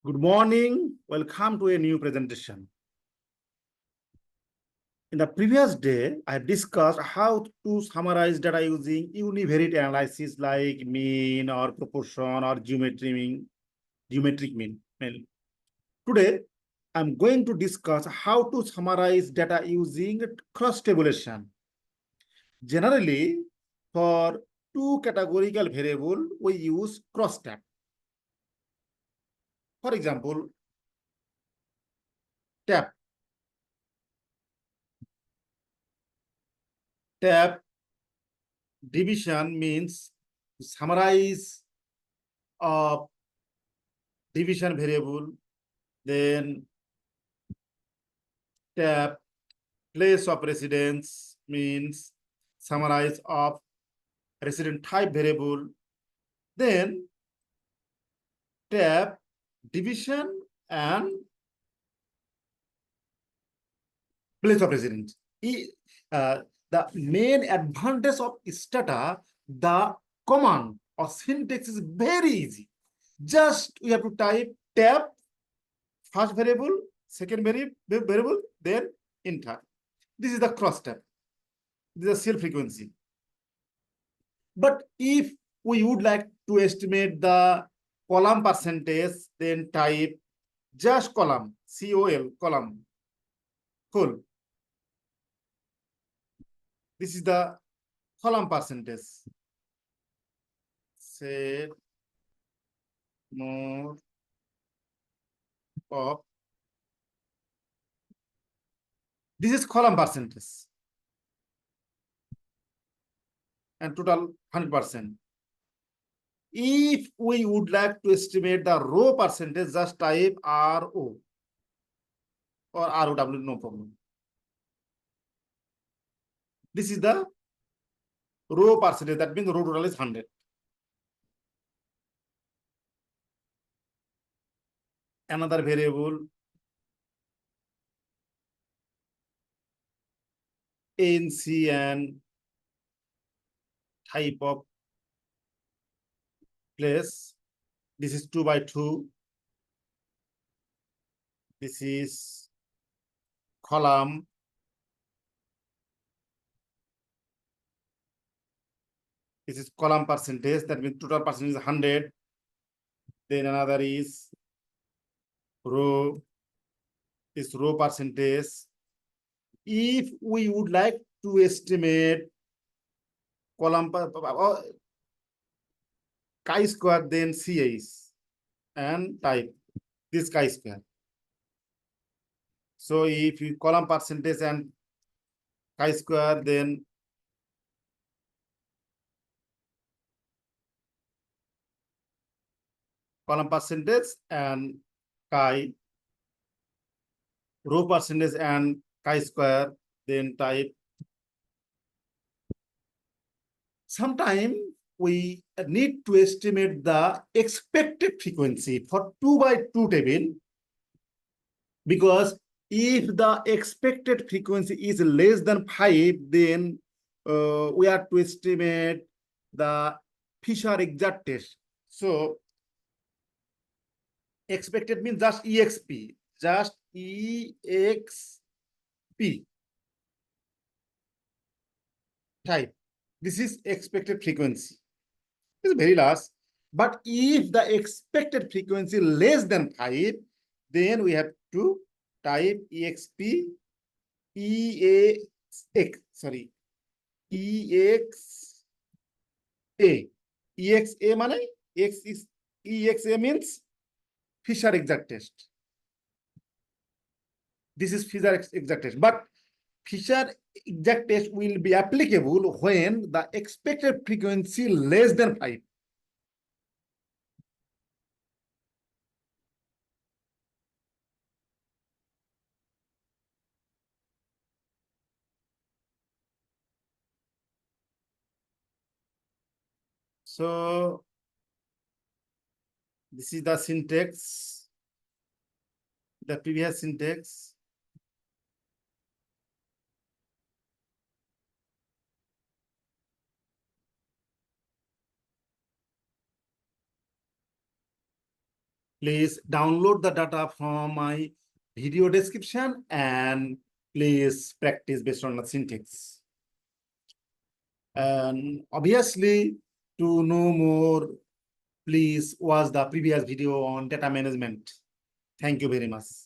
Good morning. Welcome to a new presentation. In the previous day, I discussed how to summarize data using univariate analysis like mean or proportion or geometric mean. Today, I'm going to discuss how to summarize data using cross-tabulation. Generally, for two categorical variables, we use cross-tab. For example, tab. Tab division means summarize of division variable, then tab place of residence means summarize of resident type variable, then tab division and place of residence. The main advantage of STATA, the command or syntax is very easy. Just we have to type tab first variable, second variable, then enter. This is the cross tab. This is the cell frequency. But if we would like to estimate the column percentage, then type just column, COL, column, full. This is the column percentage. Say more of. This is column percentage. And total 100%. If we would like to estimate the row percentage, just type RO or ROW, no problem. This is the row percentage, that means row total is 100. Another variable, ANC and type of place. This is 2 by 2. This is column. This is column percentage, that means total percentage is 100. Then another is row, is row percentage. If we would like to estimate column chi-square, then CAs and type this chi-square. So if you column percentage and chi-square, then column percentage and chi, row percentage and chi-square, then type. Sometime we need to estimate the expected frequency for 2 by 2 table, because if the expected frequency is less than 5, then we have to estimate the Fisher exact test. So expected means just EXP, just EXP type. This is expected frequency. It's very large. But if the expected frequency less than 5, then we have to type EXP EXA. EXA means EXA means Fisher exact test. This is Fisher exact test. But Fisher exact test will be applicable when the expected frequency less than 5. So this is the syntax, the previous syntax. Please download the data from my video description and please practice based on the syntax. And obviously, to know more, please watch the previous video on data management. Thank you very much.